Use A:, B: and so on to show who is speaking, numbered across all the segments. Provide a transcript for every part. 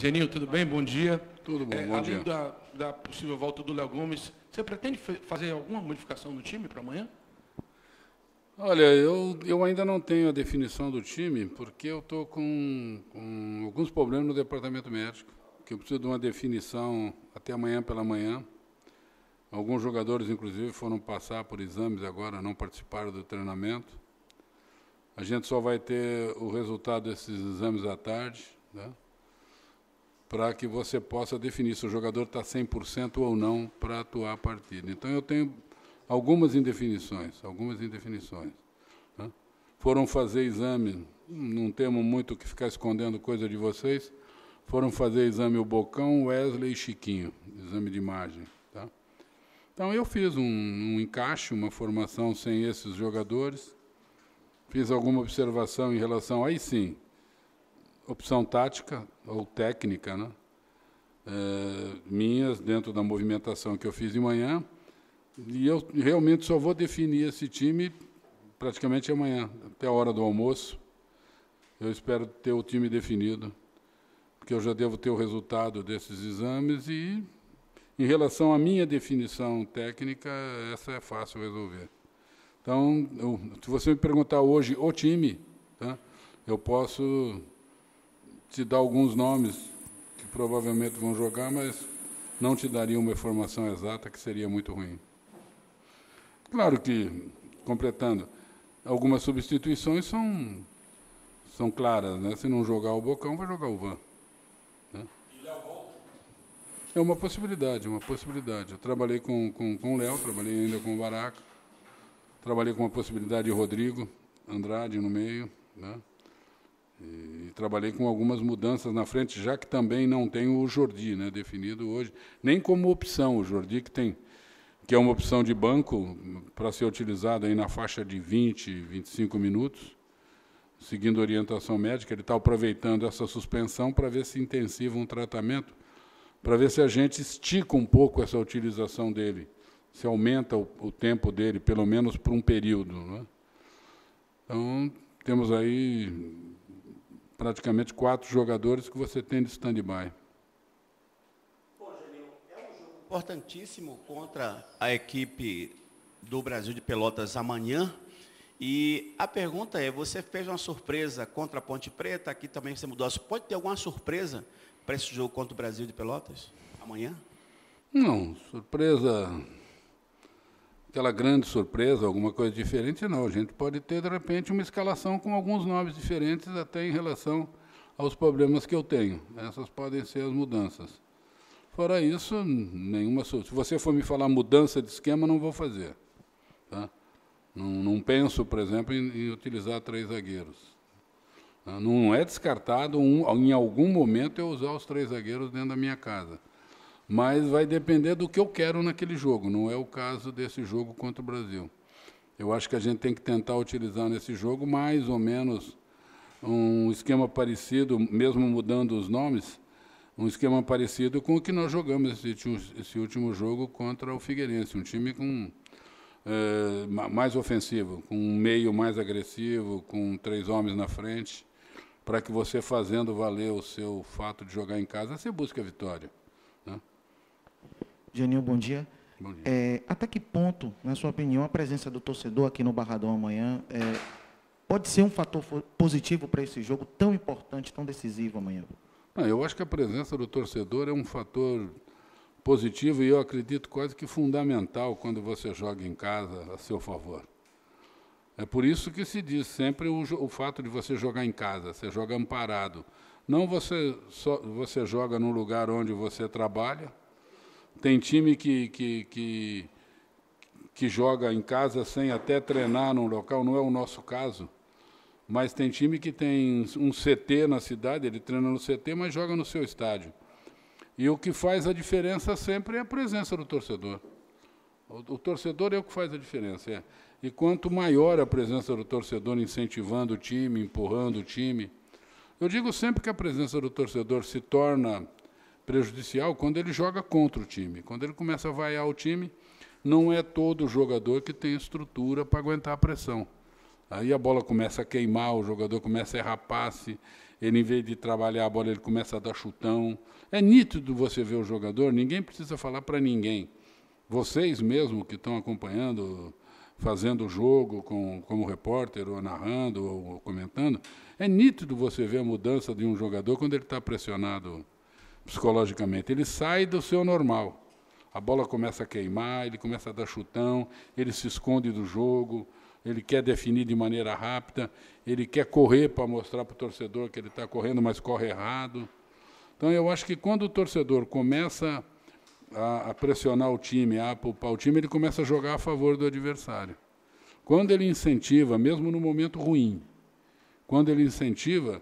A: Geninho, tudo bem? Bom dia.
B: Tudo bom, bom dia.
A: Além da possível volta do Léo Gomes, você pretende fazer alguma modificação no time para amanhã?
B: Olha, eu ainda não tenho a definição do time, porque eu estou com alguns problemas no departamento médico, que eu preciso de uma definição até amanhã pela manhã. Alguns jogadores, inclusive, foram passar por exames agora, não participaram do treinamento. A gente só vai ter o resultado desses exames à tarde, né, para que você possa definir se o jogador está 100% ou não para atuar a partida. Então, eu tenho algumas indefinições. Né? Foram fazer exame, não temos muito o que ficar escondendo coisa de vocês, foram fazer exame o Bocão, Wesley e Chiquinho, exame de imagem. Tá? Então, eu fiz um encaixe, uma formação sem esses jogadores, fiz alguma observação em relação, aí sim, opção tática ou técnica, né? Minhas, dentro da movimentação que eu fiz de manhã, e eu realmente só vou definir esse time praticamente amanhã, até a hora do almoço. Eu espero ter o time definido, porque eu já devo ter o resultado desses exames e, em relação à minha definição técnica, essa é fácil resolver. Então, se você me perguntar hoje o time, tá, eu posso te dar alguns nomes que provavelmente vão jogar, mas não te daria uma informação exata, que seria muito ruim. Claro que, completando, algumas substituições são claras, né? Se não jogar o Bocão, vai jogar o Van. Né? É uma possibilidade, uma possibilidade. Eu trabalhei com o Léo, trabalhei ainda com o Baraca, trabalhei com a possibilidade de Rodrigo Andrade no meio, né? E trabalhei com algumas mudanças na frente, já que também não tem o Jordi, né, definido hoje, nem como opção o Jordi, que é uma opção de banco para ser utilizado aí na faixa de 20, 25 minutos, seguindo orientação médica. Ele está aproveitando essa suspensão para ver se intensiva um tratamento, para ver se a gente estica um pouco essa utilização dele, se aumenta o tempo dele, pelo menos por um período. Né? Então, temos aí praticamente 4 jogadores que você tem de stand-by.
C: Bom, Geninho, é um jogo importantíssimo contra a equipe do Brasil de Pelotas amanhã. E a pergunta é, você fez uma surpresa contra a Ponte Preta, aqui também você mudou. Pode ter alguma surpresa para esse jogo contra o Brasil de Pelotas amanhã?
B: Não, surpresa, aquela grande surpresa, alguma coisa diferente, não. A gente pode ter, de repente, uma escalação com alguns nomes diferentes, até em relação aos problemas que eu tenho. Essas podem ser as mudanças. Fora isso, nenhuma. Se você for me falar mudança de esquema, não vou fazer. Tá? Não penso, por exemplo, em utilizar 3 zagueiros. Não é descartado, em algum momento, eu usar os 3 zagueiros dentro da minha casa. Mas vai depender do que eu quero naquele jogo, não é o caso desse jogo contra o Brasil. Eu acho que a gente tem que tentar utilizar nesse jogo mais ou menos um esquema parecido, mesmo mudando os nomes, um esquema parecido com o que nós jogamos esse último jogo contra o Figueirense, um time com mais ofensivo, com um meio mais agressivo, com 3 homens na frente, para que você, fazendo valer o seu fato de jogar em casa, você busque a vitória. Né?
D: Geninho, bom dia.
B: Bom dia.
D: Até que ponto, na sua opinião, a presença do torcedor aqui no Barradão amanhã pode ser um fator positivo para esse jogo tão importante, tão decisivo amanhã?
B: Eu acho que a presença do torcedor é um fator positivo e eu acredito quase que fundamental quando você joga em casa a seu favor. É por isso que se diz sempre o fato de você jogar em casa, você joga amparado. Não você joga num lugar onde você trabalha. Tem time que joga em casa sem até treinar num local, não é o nosso caso. Mas tem time que tem um CT na cidade, ele treina no CT, mas joga no seu estádio. E o que faz a diferença sempre é a presença do torcedor. O torcedor é o que faz a diferença. E quanto maior a presença do torcedor incentivando o time, empurrando o time... Eu digo sempre que a presença do torcedor se torna prejudicial quando ele joga contra o time. Quando ele começa a vaiar o time, não é todo jogador que tem estrutura para aguentar a pressão. Aí a bola começa a queimar, o jogador começa a errar passe, ele, em vez de trabalhar a bola, ele começa a dar chutão. É nítido você ver o jogador, ninguém precisa falar para ninguém. Vocês mesmo que estão acompanhando, fazendo o jogo como repórter, ou narrando, ou comentando, é nítido você ver a mudança de um jogador quando ele está pressionado psicologicamente. Ele sai do seu normal. A bola começa a queimar, ele começa a dar chutão, ele se esconde do jogo, ele quer definir de maneira rápida, ele quer correr para mostrar para o torcedor que ele está correndo, mas corre errado. Então, eu acho que quando o torcedor começa a pressionar o time, a poupar o time, ele começa a jogar a favor do adversário. Quando ele incentiva, mesmo no momento ruim, quando ele incentiva,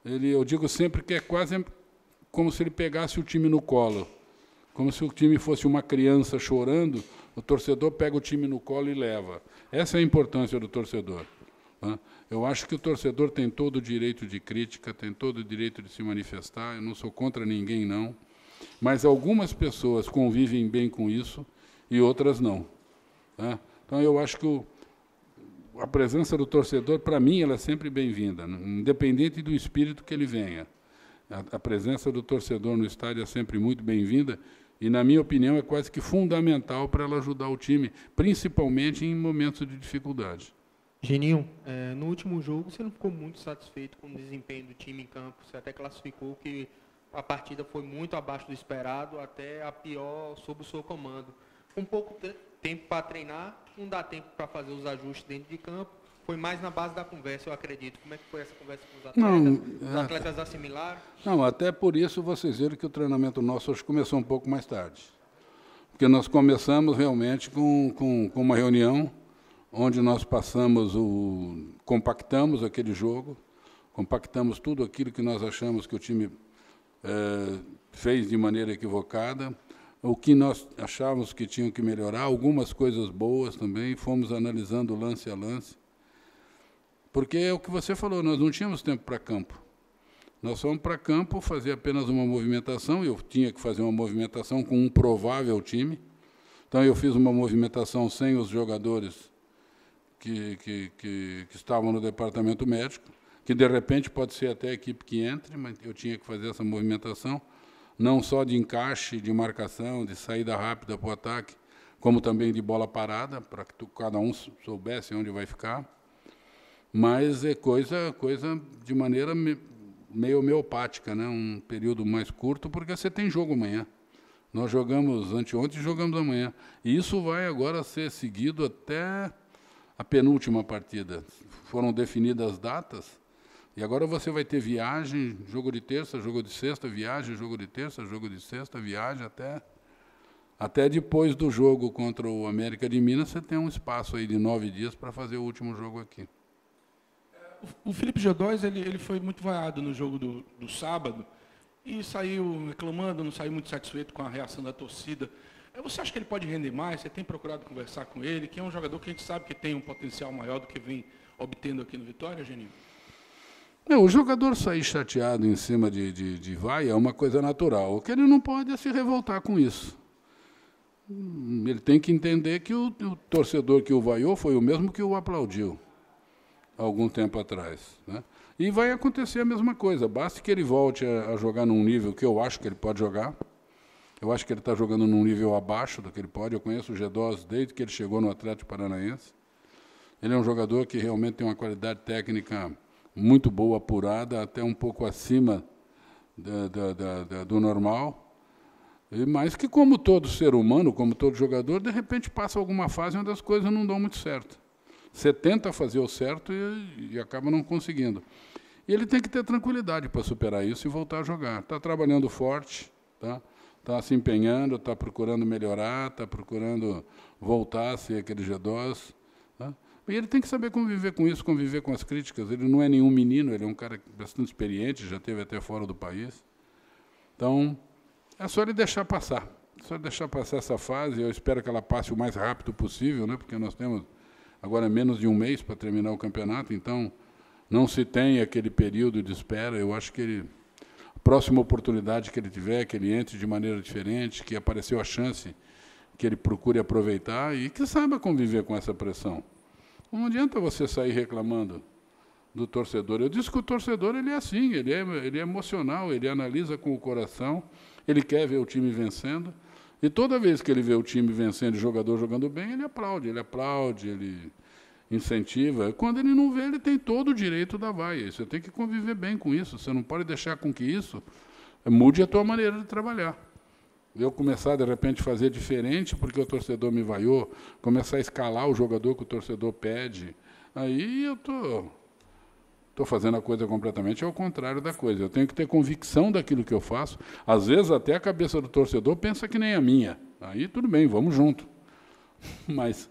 B: eu digo sempre que é quase como se ele pegasse o time no colo, como se o time fosse uma criança chorando, o torcedor pega o time no colo e leva. Essa é a importância do torcedor. Eu acho que o torcedor tem todo o direito de crítica, tem todo o direito de se manifestar, eu não sou contra ninguém, não, mas algumas pessoas convivem bem com isso e outras não. Então, eu acho que a presença do torcedor, para mim, ela é sempre bem-vinda, independente do espírito que ele venha. A presença do torcedor no estádio é sempre muito bem-vinda e, na minha opinião, é quase que fundamental para ela ajudar o time, principalmente em momentos de dificuldade.
E: Geninho, no último jogo você não ficou muito satisfeito com o desempenho do time em campo, você até classificou que a partida foi muito abaixo do esperado, até a pior sob o seu comando. Com pouco tempo para treinar, não dá tempo para fazer os ajustes dentro de campo, foi mais na base da conversa, eu acredito. Como é que foi essa conversa com os atletas? Os atletas assimilaram?
B: Não, até por isso vocês viram que o treinamento nosso hoje começou um pouco mais tarde. Porque nós começamos realmente com uma reunião onde nós compactamos aquele jogo, compactamos tudo aquilo que nós achamos que o time fez de maneira equivocada, o que nós achávamos que tinham que melhorar, algumas coisas boas também, fomos analisando lance a lance. Porque é o que você falou, nós não tínhamos tempo para campo. Nós fomos para campo fazer apenas uma movimentação, eu tinha que fazer uma movimentação com um provável time, então eu fiz uma movimentação sem os jogadores que estavam no departamento médico, que de repente pode ser até a equipe que entre, mas eu tinha que fazer essa movimentação, não só de encaixe, de marcação, de saída rápida para o ataque, como também de bola parada, para que cada um soubesse onde vai ficar, mas é coisa de maneira meio homeopática, né? Um período mais curto, porque você tem jogo amanhã. Nós jogamos anteontem e jogamos amanhã. E isso vai agora ser seguido até a penúltima partida. Foram definidas as datas, e agora você vai ter viagem, jogo de terça, jogo de sexta, viagem, jogo de terça, jogo de sexta, viagem, até depois do jogo contra o América de Minas, você tem um espaço aí de 9 dias para fazer o último jogo aqui.
A: O Felipe G2, ele foi muito vaiado no jogo do sábado e saiu reclamando, não saiu muito satisfeito com a reação da torcida. Você acha que ele pode render mais? Você tem procurado conversar com ele, que é um jogador que a gente sabe que tem um potencial maior do que vem obtendo aqui no Vitória, Geninho?
B: O jogador sair chateado em cima de vaia é uma coisa natural. O que ele não pode é se revoltar com isso. Ele tem que entender que o torcedor que o vaiou foi o mesmo que o aplaudiu há algum tempo atrás, né? E vai acontecer a mesma coisa. Basta que ele volte a jogar num nível que eu acho que ele pode jogar. Eu acho que ele está jogando num nível abaixo do que ele pode. Eu conheço o G2 desde que ele chegou no Atlético Paranaense. Ele é um jogador que realmente tem uma qualidade técnica muito boa, apurada, até um pouco acima do normal. Mas que, como todo ser humano, como todo jogador, de repente passa alguma fase onde as coisas não dão muito certo. Você tenta fazer o certo e acaba não conseguindo. E ele tem que ter tranquilidade para superar isso e voltar a jogar. Está trabalhando forte, está se empenhando, está procurando melhorar, está procurando voltar a ser aquele G2. Tá? E ele tem que saber conviver com isso, conviver com as críticas. Ele não é nenhum menino, ele é um cara bastante experiente, já esteve até fora do país. Então, é só ele deixar passar. Só deixar passar essa fase. Eu espero que ela passe o mais rápido possível, né? Porque nós temos agora menos de um mês para terminar o campeonato, então não se tem aquele período de espera. Eu acho que a próxima oportunidade que ele tiver, que ele entre de maneira diferente, que apareceu a chance, que ele procure aproveitar e que saiba conviver com essa pressão. Não adianta você sair reclamando do torcedor. Eu disse que o torcedor ele é assim, ele é emocional, ele analisa com o coração, ele quer ver o time vencendo. E toda vez que ele vê o time vencendo e o jogador jogando bem, ele aplaude, ele incentiva. Quando ele não vê, ele tem todo o direito da vaia. Você tem que conviver bem com isso. Você não pode deixar com que isso mude a tua maneira de trabalhar. Eu começar, de repente, a fazer diferente porque o torcedor me vaiou, começar a escalar o jogador que o torcedor pede, aí eu estou fazendo a coisa completamente ao contrário da coisa. Eu tenho que ter convicção daquilo que eu faço. Às vezes, até a cabeça do torcedor pensa que nem a minha. Aí, tudo bem, vamos junto. Mas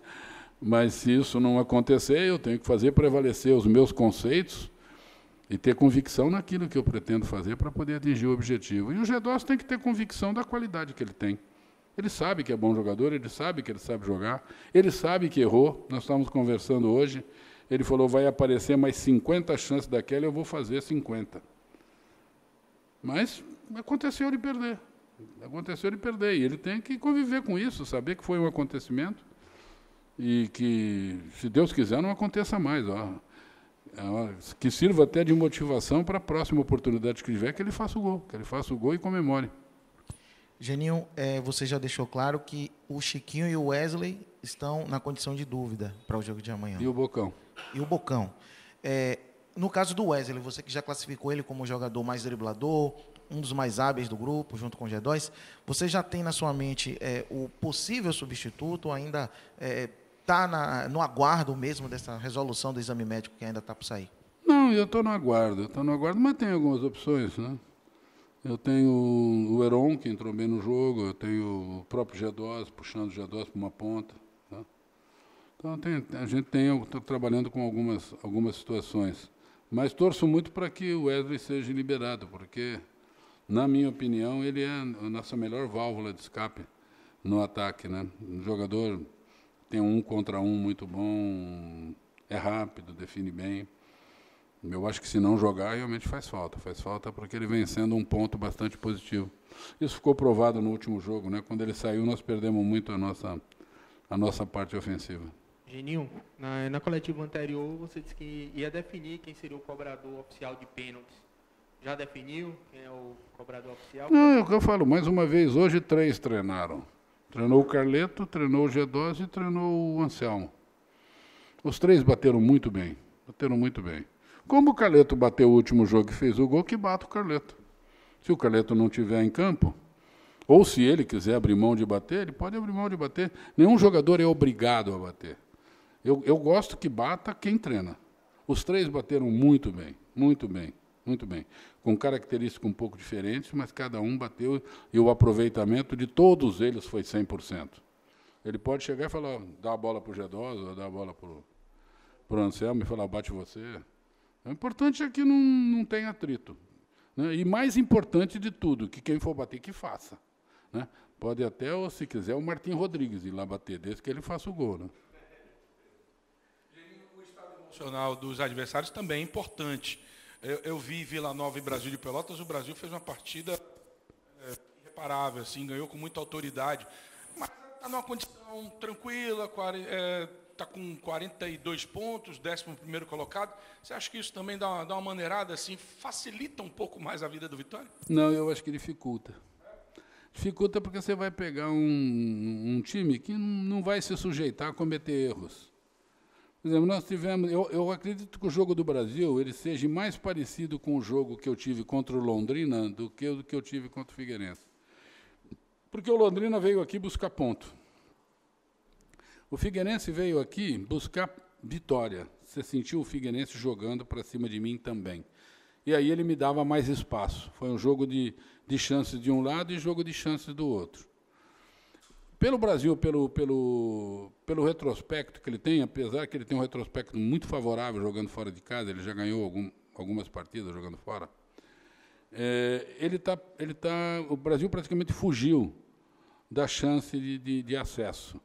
B: se isso não acontecer, eu tenho que fazer prevalecer os meus conceitos e ter convicção naquilo que eu pretendo fazer para poder atingir o objetivo. E o Gedós tem que ter convicção da qualidade que ele tem. Ele sabe que é bom jogador, ele sabe que ele sabe jogar, ele sabe que errou. Nós estávamos conversando hoje, ele falou, vai aparecer mais 50 chances daquela, eu vou fazer 50. Mas aconteceu ele perder. Aconteceu ele perder. E ele tem que conviver com isso, saber que foi um acontecimento e que, se Deus quiser, não aconteça mais. Que sirva até de motivação para a próxima oportunidade que tiver, que ele faça o gol e comemore.
D: Geninho, você já deixou claro que o Chiquinho e o Wesley estão na condição de dúvida para o jogo de amanhã.
B: E o Bocão.
D: E o Bocão. No caso do Wesley, você que já classificou ele como jogador mais driblador, um dos mais hábeis do grupo, junto com o G2, você já tem na sua mente o possível substituto, ainda está no aguardo mesmo dessa resolução do exame médico que ainda está por sair?
B: Não, eu estou no aguardo, mas tem algumas opções, né? Eu tenho o Heron, que entrou bem no jogo, eu tenho o próprio G2, puxando o G2 para uma ponta. Tá? Então, a gente está trabalhando com algumas situações. Mas torço muito para que o Wesley seja liberado, porque, na minha opinião, ele é a nossa melhor válvula de escape no ataque, né? Um jogador tem um contra um muito bom, é rápido, define bem. Eu acho que se não jogar, realmente faz falta. Faz falta porque ele vem sendo um ponto bastante positivo. Isso ficou provado no último jogo, né? Quando ele saiu, nós perdemos muito a nossa parte ofensiva.
E: Geninho, na coletiva anterior, você disse que ia definir quem seria o cobrador oficial de pênaltis. Já definiu quem é o cobrador oficial?
B: Não, é o que eu falo. Mais uma vez, hoje 3 treinaram. Treinou o Carleto, treinou o G2 e treinou o Anselmo. Os 3 bateram muito bem. Como o Carleto bateu o último jogo e fez o gol, que bata o Carleto. Se o Carleto não estiver em campo, ou se ele quiser abrir mão de bater, ele pode abrir mão de bater. Nenhum jogador é obrigado a bater. Eu gosto que bata quem treina. Os 3 bateram muito bem. Com características um pouco diferentes, mas cada um bateu e o aproveitamento de todos eles foi 100%. Ele pode chegar e falar, dá a bola para o G2, ou dá a bola para o Anselmo e falar, bate você. O importante é que não tenha atrito. Né? E mais importante de tudo, que quem for bater, que faça. Né? Pode até, ou se quiser, o Martim Rodrigues ir lá bater, desde que ele faça o gol. Né?
A: O estado emocional dos adversários também é importante. Eu vi Vila Nova e Brasil de Pelotas, o Brasil fez uma partida irreparável, assim, ganhou com muita autoridade, mas está numa condição tranquila, está com 42 pontos, 11º colocado. Você acha que isso também dá uma maneirada, assim, facilita um pouco mais a vida do Vitória?
B: Não, eu acho que dificulta. Dificulta porque você vai pegar um time que não vai se sujeitar a cometer erros. Por exemplo, nós tivemos... Eu acredito que o jogo do Brasil ele seja mais parecido com o jogo que eu tive contra o Londrina do que o que eu tive contra o Figueirense. Porque o Londrina veio aqui buscar ponto. O Figueirense veio aqui buscar vitória. Você sentiu o Figueirense jogando para cima de mim também. E aí ele me dava mais espaço. Foi um jogo de chances de um lado e jogo de chances do outro. Pelo Brasil, pelo retrospecto que ele tem, apesar que ele tem um retrospecto muito favorável jogando fora de casa, ele já ganhou algumas partidas jogando fora, o Brasil praticamente fugiu da chance de acesso.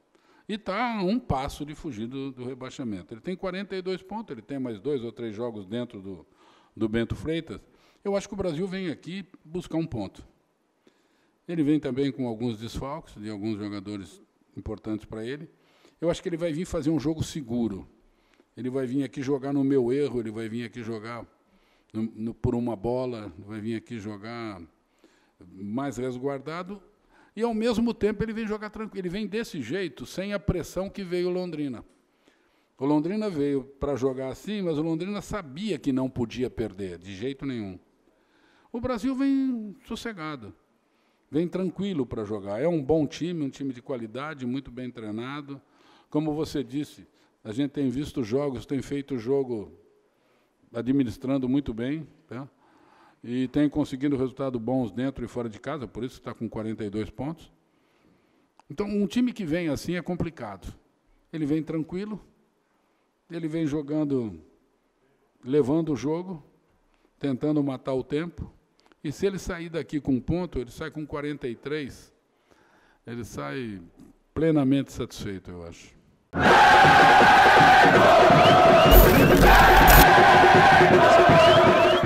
B: E está a um passo de fugir do rebaixamento. Ele tem 42 pontos, ele tem mais 2 ou 3 jogos dentro do Bento Freitas. Eu acho que o Brasil vem aqui buscar um ponto. Ele vem também com alguns desfalques de alguns jogadores importantes para ele. Eu acho que ele vai vir fazer um jogo seguro. ele vai vir aqui jogar no meu erro, ele vai vir aqui jogar por uma bola, vai vir aqui jogar mais resguardado, e, ao mesmo tempo, ele vem jogar tranquilo. Ele vem desse jeito, sem a pressão que veio o Londrina. O Londrina veio para jogar assim, mas o Londrina sabia que não podia perder, de jeito nenhum. O Brasil vem sossegado, vem tranquilo para jogar. É um bom time, um time de qualidade, muito bem treinado. Como você disse, a gente tem visto jogos, tem feito jogo administrando muito bem, tá? E tem conseguido resultados bons dentro e fora de casa, por isso está com 42 pontos. Então, um time que vem assim é complicado. Ele vem tranquilo, ele vem jogando, levando o jogo, tentando matar o tempo, e se ele sair daqui com um ponto, ele sai com 43, ele sai plenamente satisfeito, eu acho.